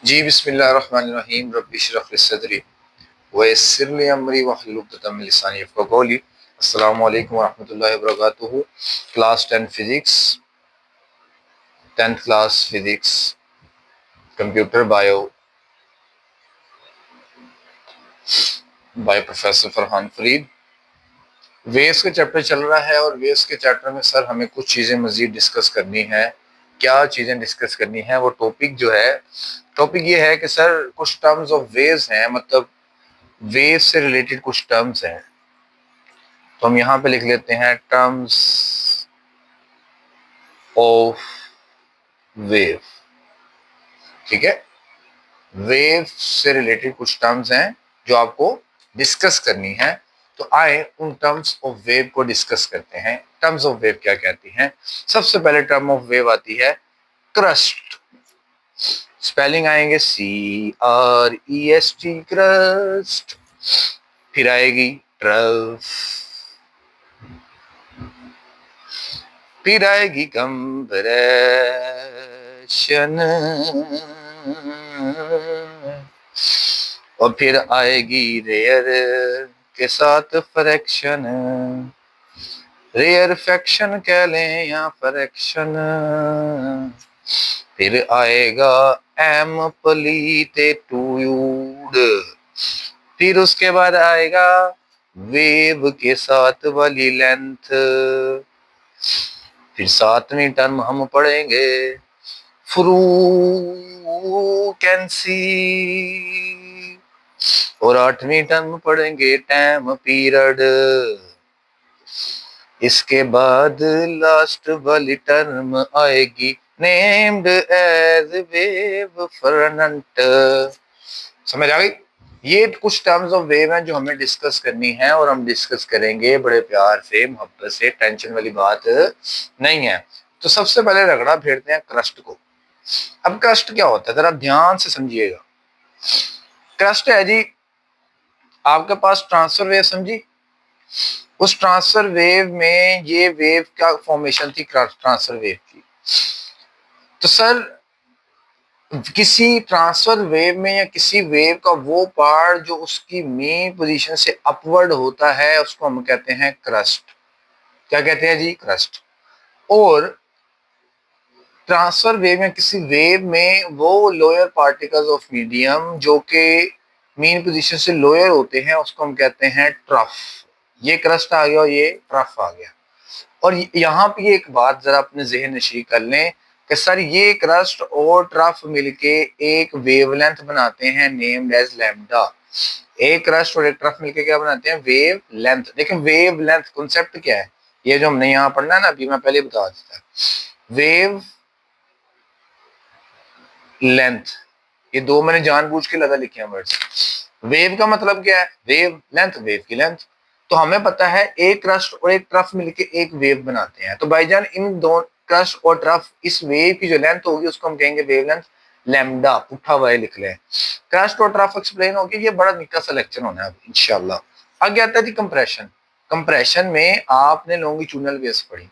जी बिस्मिल्लाहिर्रहमानिर्रहीम रब्बि इश्रह ली सदरी व यस्सिर ली अमरी वहलुल उक़दतम मिन लिसानी यफ़क़हू क़ौली। अस्सलामु अलैकुम व रहमतुल्लाहि व बरकातुहू। Class 10 physics, 10th class physics, computer bio by professor Farhan Farid. Waves का चैप्टर चल रहा है और वेव्स के चैप्टर में सर हमें कुछ चीज़ें मज़ीद डिस्कस करनी है। क्या चीज़ें डिस्कस करनी है? वो टॉपिक जो है, टॉपिक ये है कि सर कुछ टर्म्स ऑफ वेव्स हैं, मतलब वेव से रिलेटेड कुछ टर्म्स हैं। तो हम यहाँ पे लिख लेते हैं टर्म्स ऑफ वेव। ठीक है, वेव से रिलेटेड कुछ टर्म्स हैं जो आपको डिस्कस करनी है। तो आए उन टर्म्स ऑफ वेव को डिस्कस करते हैं। टर्म्स ऑफ वेव क्या कहती हैं? सबसे पहले टर्म ऑफ वेव आती है क्रस्ट। स्पेलिंग आएंगे CREST, क्रस्ट। फिर आएगी ट्रफ, फिर आएगी कंप्रेशन, और फिर आएगी रेयर के साथ फ्रैक्शन। रेयर फ्रैक्शन कह लें या फ्रैक्शन। फिर आएगा एम्पलीट्यूड। फिर उसके बाद आएगा वेव के साथ वाली लेंथ। फिर 7वीं टर्म हम पढ़ेंगे फ्रीक्वेंसी, और 8वीं टर्म पढ़ेंगे टाइम पीरियड। इसके बाद लास्ट वाली टर्म आएगी नेम्ड एज वेव फ्रंट। समझ आ गई? ये कुछ टर्म्स ऑफ वेव हैं जो हमें डिस्कस करनी है, और हम डिस्कस करेंगे बड़े प्यार से, मोहब्बत से, टेंशन वाली बात नहीं है। तो सबसे पहले रगड़ा फेरते हैं क्रस्ट को। अब क्रस्ट क्या होता है, जरा ध्यान से समझिएगा। क्रस्ट है जी आपके पास ट्रांसफर वेव, समझी? उस ट्रांसफर वेव में ये वेव क्या फॉर्मेशन थी, ट्रांसफर वेव की। तो सर किसी ट्रांसफर वेव में या किसी वेव का वो पार्ट जो उसकी मेन पोजीशन से अपवर्ड होता है उसको हम कहते हैं क्रस्ट। क्या कहते हैं जी? क्रस्ट। और ट्रांसफर वेव या किसी वेव में वो लोअर पार्टिकल्स ऑफ मीडियम जो कि मेन पोजीशन से लोअर होते हैं उसको हम कहते हैं ट्रफ। ये क्रस्ट आ गया और ये ट्रफ आ गया। और यहाँ पे एक बात जरा अपने जहन नशी कर लें कि सर ये क्रस्ट और ट्रफ मिलके एक वेवलेंथ बनाते हैं नेम्ड एज लैम्डा। एक क्रस्ट और एक ट्रफ मिलके क्या बनाते हैं? Wave length. देखिए वेव लेंथ कॉन्सेप्ट क्या है, ये जो हमने यहाँ पढ़ना है ना, अभी मैं पहले बता देता। वेव लेंथ, ये दो मैंने जानबूझ के लगा लिखे हैं वर्ड्स। वेव का मतलब क्या है? वेव लेंथ, वेव की लेंथ। तो हमें पता है एक क्रस्ट और एक ट्रफ मिलके एक वेव बनाते हैं। तो भाईजान इन दो क्रस्ट और ट्रफ, इस वेव की जो लेंथ होगी उसको हम कहेंगे वेव लेंथ लैम्डा। पुट्ठा हुआ लिख लें। क्रस्ट और ट्रफ एक्सप्लेन हो गया। ये बड़ा निक्का सा लेक्चर होना है इंशाल्लाह। आगे आता है जी कंप्रेशन। कंप्रेशन में आपने लॉन्गिट्यूडनल वेव्स पढ़ी।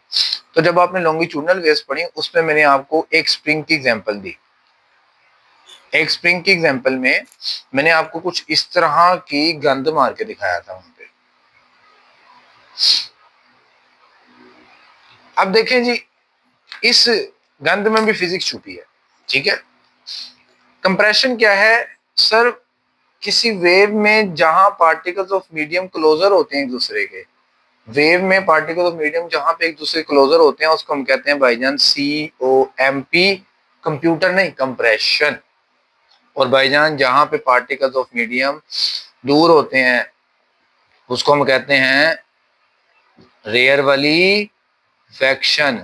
तो जब आपने लॉन्गिट्यूडनल वेव्स पढ़ी उसमें मैंने आपको एक स्प्रिंग की एग्जांपल दी। एक स्प्रिंग की एग्जांपल में मैंने आपको कुछ इस तरह की गंद मार के दिखाया था वहां पे। अब देखें जी, इस गंद में भी फिजिक्स छुपी है। ठीक है, कंप्रेशन क्या है सर? किसी वेव में जहां पार्टिकल्स ऑफ मीडियम क्लोजर होते हैं एक दूसरे के, वेव में पार्टिकल ऑफ मीडियम जहां पे एक दूसरे क्लोजर होते हैं उसको हम कहते हैं भाईजान COMP। कंप्यूटर नहीं, कंप्रेशन। और भाईजान जहां पे पार्टिकल्स ऑफ मीडियम दूर होते हैं उसको हम कहते हैं रेयर वाली fraction.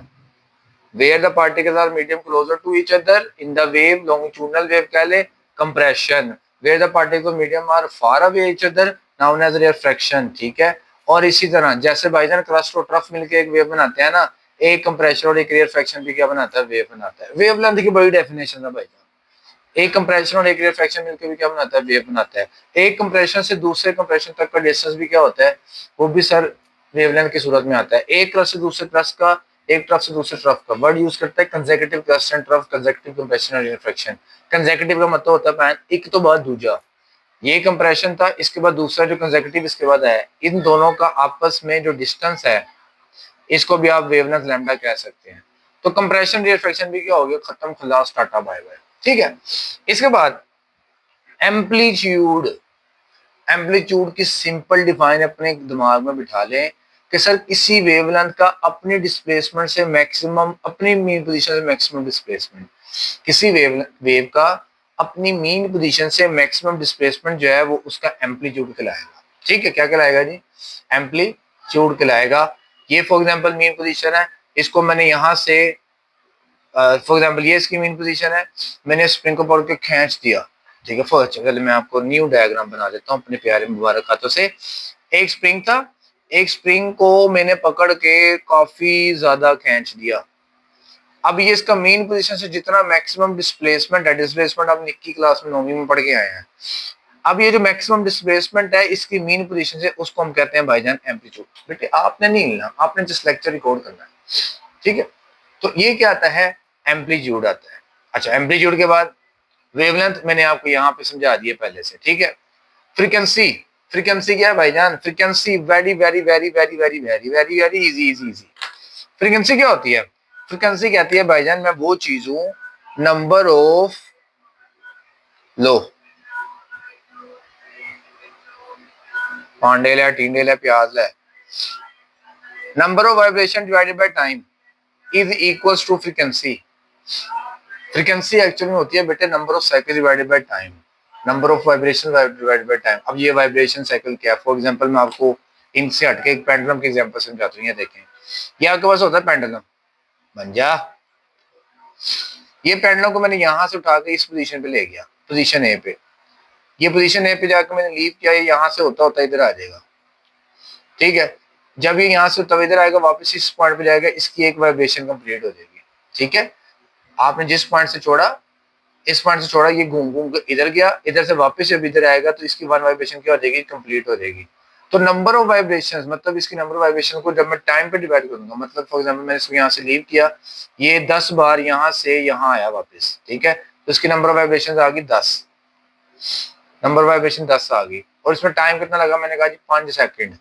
Where the particles are medium closer to each other in the wave, longitudinal wave कह ले, compression. Where the particles medium are far away each other, known as rarefaction. ठीक है, और इसी तरह जैसे भाईजान क्रस्ट और ट्रफ मिलकर एक वेव बनाते हैं ना, एक कंप्रेशन और एक रेयर फ्रैक्शन भी क्या बनाता है? वेव बनाता है। वेव लेंथ की बड़ी डेफिनेशन है भाईजान। एक कंप्रेशन और एक रेयर फ्रैक्शन मिलकर भी क्या बनाता है? वेव बनाता है। एक कंप्रेशन से दूसरे कंप्रेशन तक का डिस्टेंस भी क्या होता है? वो भी सर वेवलेंथ की सूरत में आता है। एक क्रस्ट से दूसरे क्रस्ट का एक तरफ से दूसरी तरफ का वर्ड यूज करता है कंसेक्यूटिव क्वेश्चन तरफ कंसेक्यूटिव कंप्रेशन और रिफ्रैक्शन। कंसेक्यूटिव का मतलब होता है एक तो बाद दूजा, ये कंप्रेशन था, इसके बाद दूसरा जो कंसेक्यूटिव इसके बाद है, इन दोनों का आपस में जो डिस्टेंस है इसको भी आप वेवलेंथ लैम्डा कह सकते हैं। तो कंप्रेशन रिफ्रैक्शन भी क्या हो गया, खत्म, खलास, टाटा बाय बाय। ठीक है, इसके बाद एम्पलीट्यूड। एम्पलीट्यूड की सिंपल डिफाइन अपने दिमाग में बिठा लें कि सर किसी वेवलेंथ का अपनी डिस्प्लेसमेंट से मैक्सिमम, अपनी मीन पोजीशन से मैक्सिमम डिस्प्लेसमेंट, किसी वेव का अपनी मीन पोजीशन से मैक्सिमम डिस्प्लेसमेंट जो है वो उसका एम्पलीट्यूड कहलाएगा। ठीक है, क्या कहलाएगा जी, एम्पलीट्यूड कहलाएगा। ये फॉर एग्जांपल मीन पोजीशन है, इसको मैंने यहां से फॉर एग्जांपल ये इसकी मीन पोजीशन है, मैंने स्प्रिंग को पकड़ के खींच दिया। ठीक है, फर्स्ट चलिए मैं आपको न्यू डायग्राम बना देता हूँ अपने प्यारे मुबारक हाथों से। एक स्प्रिंग था, एक स्प्रिंग को मैंने पकड़ के काफी ज्यादा खींच दिया। अब ये इसका मेन पोजीशन से जितना मैक्सिमम डिस्प्लेसमेंट है, डिस्प्लेसमेंट आप निक्की क्लास में 9वीं में पढ़ के आए हैं, अब ये जो मैक्सिमम डिस्प्लेसमेंट है इसकी मीन पोजीशन से, उसको हम कहते हैं भाईजान एम्पलीट्यूड। बेटे आपने नहीं हिलना, आपने जस्ट लेक्चर रिकॉर्ड करना है। ठीक है, तो ये क्या आता है, एम्पलीट्यूड आता है। अच्छा, एम्पलीट्यूड के बाद वेवलेंथ मैंने आपको यहाँ पे समझा दिया पहले से। ठीक है, फ्रीक्वेंसी। फ्रीक्वेंसी क्या है भाईजान, frequency very very very very very very very very easy easy easy. Frequency क्या होती है, फ्रीक्वेंसी कहती है भाईजान मैं वो चीज हूं, नंबर ऑफ लो पांडे है, टींडे है, प्याज है, number of vibration divided by time is equals to frequency. Frequency actually में होती है बेटे number of cycle divided by time, number of vibration divided by time. अब ये वाइब्रेशन साइकिल क्या है, फॉर एग्जांपल मैं आपको इनसे हटके एक पेंडुलम के एग्जांपल समझाता हूं। ये देखें, ये आपके पास होता है पेंडुलम, बन जा। ये पेंडुलम को मैंने यहां से उठा के इस पोजीशन पे ले गया, पोजीशन ए पे। ये पोजीशन ए पे जाकर मैंने लीव किया, ये यहां से होता होता इधर आ जाएगा। ठीक है, जब ये यहाँ से तब इधर आएगा, वापस इस पॉइंट पे जाएगा, इसकी एक वाइब्रेशन कंप्लीट हो जाएगी। ठीक है, आपने जिस पॉइंट से छोड़ा, इस पॉइंट से छोड़ा, ये घूम घूम कर इधर गया, इधर से वापस जब इधर आएगा तो इसकी वन वाइब्रेशन क्या हो जाएगी, कंप्लीट हो जाएगी। तो नंबर ऑफ वाइब्रेशंस मतलब इसकी नंबर ऑफ वाइब्रेशन को जब मैं टाइम पे डिवाइड करूंगा, मतलब फॉर एग्जांपल मैंने इसको यहाँ से लीव किया, ये 10 बार यहाँ से यहाँ आया वापस। ठीक है, तो इसकी नंबर ऑफ वाइब्रेशन आ गई 10, नंबर ऑफ वाइब्रेशन 10 आ गई। और इसमें टाइम कितना लगा, मैंने कहा जी 5 सेकंड,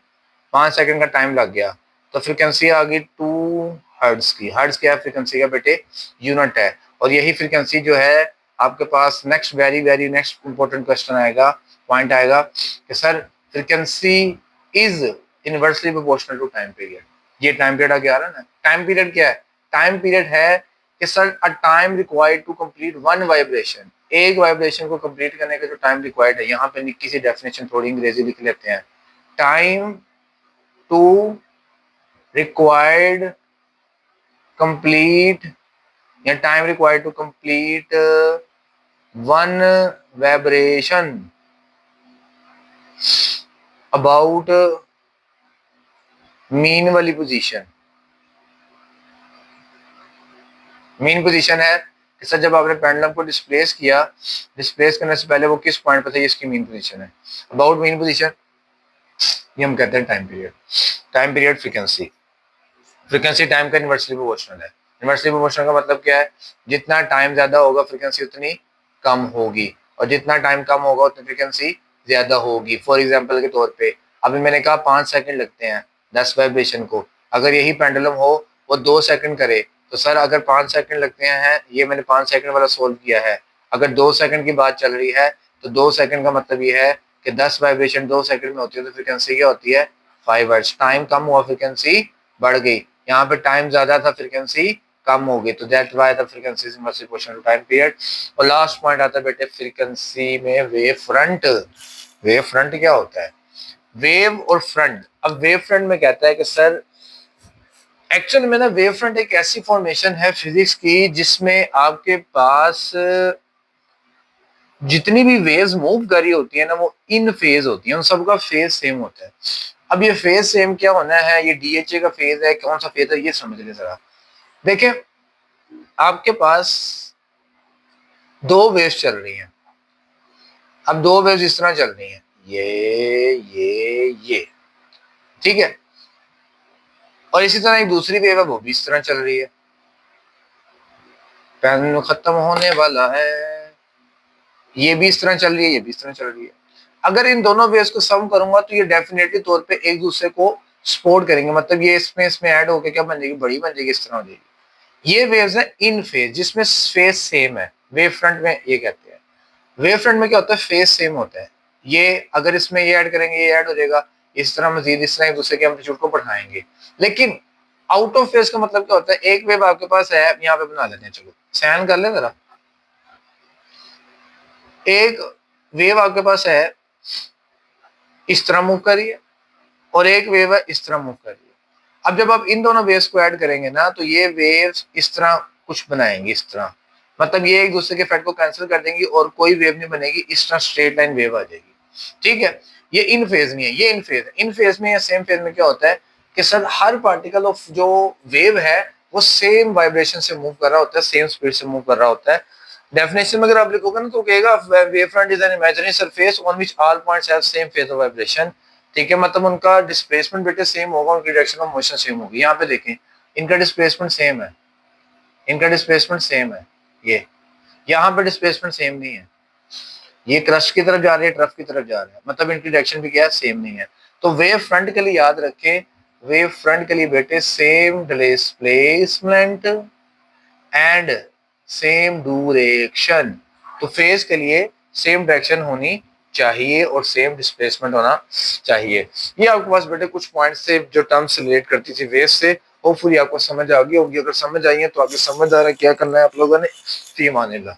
5 सेकंड का टाइम लग गया। तो फ्रीक्वेंसी आ गई 2 हर्ट्ज की। हर्ट्ज क्या है, फ्रीक्वेंसी का बेटे यूनिट है। और यही फ्रीक्वेंसी जो है आपके पास next very very next important question आएगा, पॉइंट आएगा कि sir frequency is inversely proportional to time period. ये टाइम पीरियड आगे आ रहा है ना, टाइम पीरियड क्या है, टाइम पीरियड है कि sir a time required to complete one vibration, एक वाइब्रेशन को कंप्लीट करने का जो टाइम रिक्वायर्ड है, यहाँ पे निक्की सी डेफिनेशन थोड़ी अंग्रेजी लिख लेते हैं, टाइम टू रिक्वायर्ड कंप्लीट या time required to complete one vibration about mean वाली पोजीशन। मीन पोजीशन है कि सर जब आपने पेंडुलम को डिस्प्लेस किया, डिस्प्लेस करने से पहले वो किस पॉइंट पर था, ये इसकी मीन पोजीशन है। अबाउट मीन पोजीशन ये हम कहते हैं time period. Time period frequency, frequency time का इनवर्सली प्रोपोर्शनल है। इनवर्सली प्रोपोर्शनल का मतलब क्या है, जितना टाइम ज्यादा होगा फ्रीक्वेंसी उतनी कम होगी, और जितना टाइम कम होगा उतनी फ्रीक्वेंसी ज्यादा होगी। फॉर एग्जांपल के तौर पे अभी मैंने कहा 5 सेकंड लगते हैं 10 वाइब्रेशन को, अगर यही पेंडुलम हो वो 2 सेकंड करे, तो सर अगर 5 सेकंड लगते हैं, ये मैंने 5 सेकंड वाला सोल्व किया है, अगर 2 सेकंड की बात चल रही है तो 2 सेकंड का मतलब ये है कि 10 वाइब्रेशन 2 सेकंड में होती है, तो फ्रीक्वेंसी क्या होती है 5 हर्ट्ज। टाइम कम हुआ फ्रीक्वेंसी बढ़ गई, यहाँ पे टाइम ज्यादा था फ्रीक्वेंसी कम हो गई, तो that why the frequency is inversely proportional to time period. और लास्ट पॉइंट आता है बेटे फ्रीक्वेंसी में वेव फ्रंट। वेव फ्रंट क्या होता है, वेव और फ्रंट। अब वेव फ्रंट में कहता है कि सर एक्चुअल में ना वेव फ्रंट एक ऐसी फॉर्मेशन है फिजिक्स की जिसमें आपके पास जितनी भी वेव्स मूव कर रही होती है ना वो इन फेज होती है, उन सबका फेज सेम होता है। अब ये फेज सेम क्या होना है, ये डीएचए का फेज है, कौन सा फेज है ये समझ ले जरा। देखें, आपके पास 2 वेव्स चल रही हैं। अब 2 वेव्स इस तरह चल रही हैं, ये ठीक है। और इसी तरह एक दूसरी वेव है वो भी इस तरह चल रही है, पेन खत्म होने वाला है, ये भी इस तरह चल रही है, ये भी इस तरह चल रही है। अगर इन दोनों वेव्स को सम करूंगा तो ये डेफिनेटली तौर पे एक दूसरे को सपोर्ट करेंगे, मतलब ये इसमें ऐड होकर क्या बन जाएगी, बड़ी बन जाएगी, इस तरह हो जाएगी। ये वेव्स है इन फेज, जिसमें फेज सेम है, वेव फ्रंट में ये कहते हैं। वेव फ्रंट में क्या होता है, फेज सेम होता है। ये अगर इसमें ये ऐड करेंगे ये ऐड हो जाएगा, इस तरह मजीद इस तरह एक दूसरे के एम्पलीट्यूड को बढ़ाएंगे। लेकिन आउट ऑफ फेज का मतलब क्या होता है, एक वेव आपके पास है, यहाँ पे बना लेते हैं, चलो साइन कर ले जरा। एक वेव आपके पास है इस तरह मूव कर रही है, और एक वेव है इस तरह मूव कर रही है। अब जब आप इन दोनों वेव्स को ऐड करेंगे ना, तो ये वेव्स इस तरह कुछ बनाएंगे, इस तरह, मतलब ये एक दूसरे के इफेक्ट को कैंसिल कर देंगी और कोई वेव नहीं बनेगी, इस तरह स्ट्रेट लाइन वेव आ जाएगी। ठीक है, ये इन फेज में है, ये इन फेज है। इन फेज में या सेम फेज में क्या होता है कि सर हर पार्टिकल ऑफ जो वेव है वो सेम वाइब्रेशन से मूव कर रहा होता है, सेम स्पीड से मूव कर रहा होता है। डेफिनेशन में अगर आप लिखोगे ना तो कहेगा wave front is an imaginary surface on which all points have same phase of vibration. ठीक है, मतलब उनका डिस्प्लेसमेंट बेटे सेम होगा, उनकी डायरेक्शन ऑफ मोशन सेम होगी। यहाँ पे देखें इनका डिस्प्लेसमेंट सेम है, इनका डिस्प्लेसमेंट सेम है, ये यहाँ पे डिस्प्लेसमेंट सेम नहीं है, ये क्रस्ट की तरफ जा रही है, ट्रफ की तरफ जा रहा है, मतलब इनकी डायरेक्शन भी क्या है, सेम नहीं है। तो वेव फ्रंट के लिए याद रखें, वेव फ्रंट के लिए बेटे same displacement and same direction. तो फेज के लिए सेम डायरेक्शन होनी चाहिए और सेम डिस्प्लेसमेंट होना चाहिए। ये आपके पास बेटे कुछ पॉइंट्स से जो टर्म्स रिलेट करती थी वेव से, होपफुली आपको समझ आ गई होगी। अगर समझ आई है तो आपको समझ आ रहा है क्या करना है आप लोगों ने। फी मानिल्लाह।